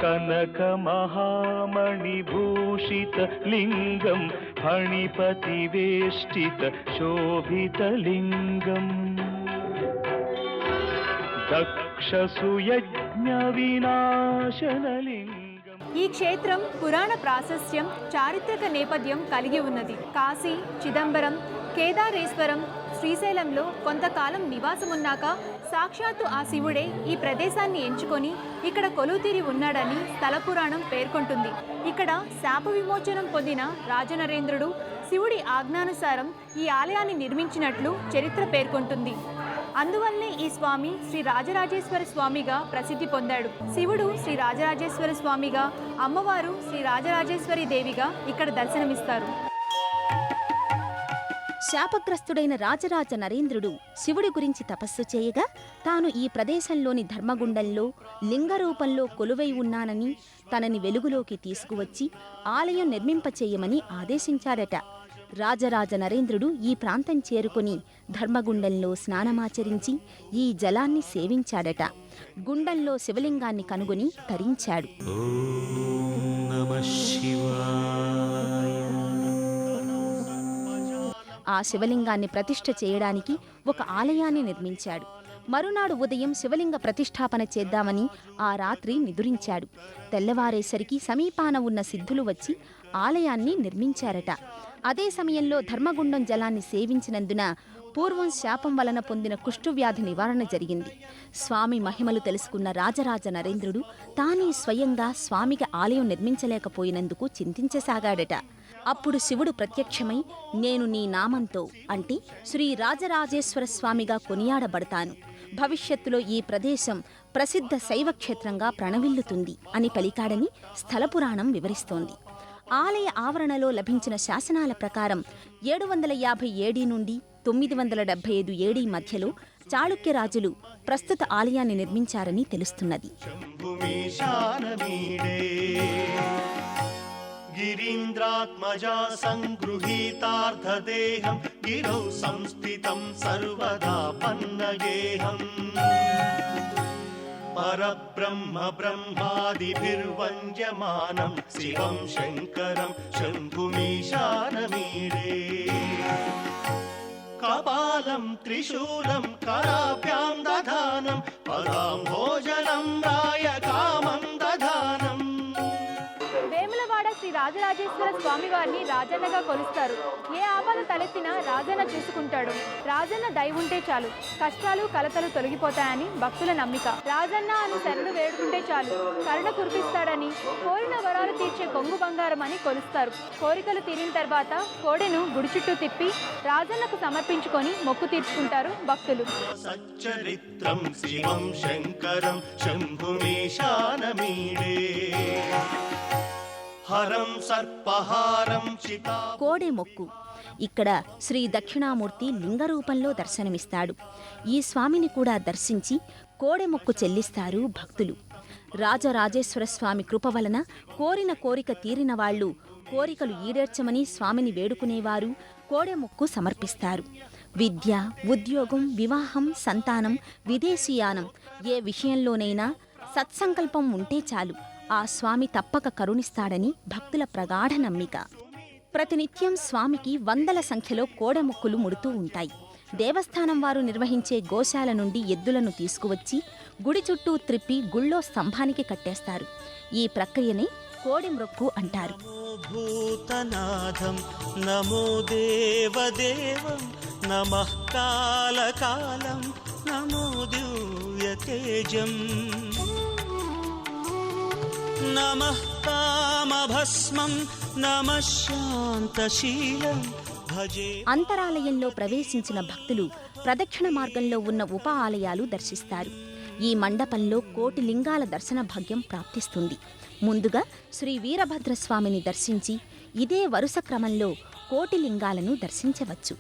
कनकमहामणिभूषितलिङ्गं फणिपतिवेष्टितशोभितलिङ्गम् दक्षसुयज्ञविनाशनलिङ्गम्। ఈ క్షేత్రం పురాణ ప్రాశస్త్యం, చారిత్రక నేపథ్యం కలిగి ఉన్నది. కాశీ, చిదంబరం, కేదారేశ్వరం, శ్రీశైలంలో కొంతకాలం నివాసమున్నాక సాక్షాత్తు ఆ శివుడే ఈ ప్రదేశాన్ని ఎంచుకొని ఇక్కడ కొలువుతీరి ఉన్నాడని స్థల పురాణం పేర్కొంటుంది. ఇక్కడ శాప విమోచనం పొందిన రాజనరేంద్రుడు శివుడి ఆజ్ఞానుసారం ఈ ఆలయాన్ని నిర్మించినట్లు చరిత్ర పేర్కొంటుంది. అందువల్లే ఈ స్వామి శ్రీ రాజరాజేశ్వర స్వామిగా ప్రసిద్ధి పొందాడు. శివుడు శ్రీ రాజరాజేశ్వర స్వామిగా, అమ్మవారు శ్రీ రాజరాజేశ్వరి దేవిగా ఇక్కడ దర్శనమిస్తారు. శాపగ్రస్తుడైన రాజరాజ నరేంద్రుడు శివుడి గురించి తపస్సు చేయగా తాను ఈ ప్రదేశంలోని ధర్మగుండంలో లింగరూపంలో కొలువై ఉన్నానని తనని వెలుగులోకి తీసుకువచ్చి ఆలయం నిర్మింపచేయమని ఆదేశించాడట. రాజరాజ నరేంద్రుడు ఈ ప్రాంతం చేరుకుని ధర్మగుండంలో స్నానమాచరించి ఈ జలాన్ని సేవించాడట. గుండంలో శివలింగాన్ని కనుగొని తరించాడు. ఆ శివలింగాన్ని ప్రతిష్ఠ చేయడానికి ఒక ఆలయాన్ని నిర్మించాడు. మరునాడు ఉదయం శివలింగ ప్రతిష్ఠాపన చేద్దామని ఆ రాత్రి నిదురించాడు. తెల్లవారేసరికి సమీపాన ఉన్న సిద్ధులు వచ్చి ఆలయాన్ని నిర్మించారట. అదే సమయంలో ధర్మగుండం జలాన్ని సేవించినందున పూర్వం శాపం వలన పొందిన కుష్ఠువ్యాధి నివారణ జరిగింది. స్వామి మహిమలు తెలుసుకున్న రాజరాజ నరేంద్రుడు తానే స్వయంగా స్వామికి ఆలయం నిర్మించలేకపోయినందుకు చింతించసాగాడట. అప్పుడు శివుడు ప్రత్యక్షమై, నేను నీ నామంతో అంటే శ్రీ రాజరాజేశ్వర స్వామిగా కొనియాడబడతాను. భవిష్యత్తులో ఈ ప్రదేశం ప్రసిద్ధ శైవక్షేత్రంగా ప్రణవిల్లుతుంది అని పలికాడని స్థలపురాణం వివరిస్తోంది. ఆలయ ఆవరణలో లభించిన శాసనాల ప్రకారం 750 ఏడీ నుండి 975 ఏడీ మధ్యలో చాళుక్యరాజులు ప్రస్తుత ఆలయాన్ని నిర్మించారని తెలుస్తున్నది. గిరీంద్రాత్మజా సంగృహీతార్థదేహం గిరౌ సంస్థితం సర్వదా పన్నగేహం పరబ్రహ్మ బ్రహ్మాదిభిర్వంద్యమానం శివం శంకరం శంభుమీశానమీడే కపాలం త్రిశూలం కరాభ్యాం దధానం పదాం భోజనం రాయ కామం దధానం. వేములవాడ శ్రీ రాజరాజేశ్వర స్వామి వారిని రాజన్నగా కొలుస్తారు. ఏ ఆపద తలెత్తినా రాజన్న చూసుకుంటాడు. రాజన్న దయ ఉంటే చాలు, కష్టాలు కలతలు తొలగిపోతాయని భక్తుల నమ్మిక. రాజన్న అని శరణు వేడుకుంటే చాలు, కరుణ కురిపిస్తాడని, కోరిన వరాలు తీర్చే కొంగు బంగారం అని కొలుస్తారు. కోరికలు తీరిన తర్వాత కోడెను గుడి చుట్టూ తిప్పి రాజన్నకు సమర్పించుకొని మొక్కు తీర్చుకుంటారు భక్తులు. సచ్చరిత్రం శివం శంకరం శంభుమీశానమీడే హరం సర్పహారం చితా. కోడె మొక్కు. ఇక్కడ శ్రీ దక్షిణామూర్తి లింగరూపంలో దర్శనమిస్తాడు. ఈ స్వామిని కూడా దర్శించి కోడె మొక్కు చెల్లిస్తారు భక్తులు. రాజరాజేశ్వర స్వామి కృప వలన కోరిన కోరిక తీరిన వాళ్లు కోరికలు ఈడేర్చమని స్వామిని వేడుకునేవారు కోడె మొక్కు సమర్పిస్తారు. విద్య, ఉద్యోగం, వివాహం, సంతానం, విదేశీయానం ఏ విషయంలోనైనా సత్సంకల్పం ఉంటే చాలు, ఆ స్వామి తప్పక కరుణిస్తాడని భక్తుల ప్రగాఢ నమ్మిక. ప్రతినిత్యం స్వామికి వందల సంఖ్యలో కోడెమొక్కులు ముడుతూ ఉంటాయి. దేవస్థానం వారు నిర్వహించే గోశాల నుండి ఎద్దులను తీసుకువచ్చి గుడి చుట్టూ త్రిప్పి గుళ్ళో స్తంభానికి కట్టేస్తారు. ఈ ప్రక్రియనే కోడెమ్రొక్కు అంటారు. భూతనాథం నమో దేవదేవం నమః కాలకాలం నమో దివ్యతేజం నమః కామభస్మం నమః శాంతశీలం భజే. అంతరాలయంలో ప్రవేశించిన భక్తులు ప్రదక్షిణ మార్గంలో ఉన్న ఉప ఆలయాలు దర్శిస్తారు. ఈ మండపంలో కోటి లింగాల దర్శన భాగ్యం ప్రాప్తిస్తుంది. ముందుగా శ్రీ వీరభద్రస్వామిని దర్శించి ఇదే వరుస క్రమంలో కోటి లింగాలను దర్శించవచ్చు.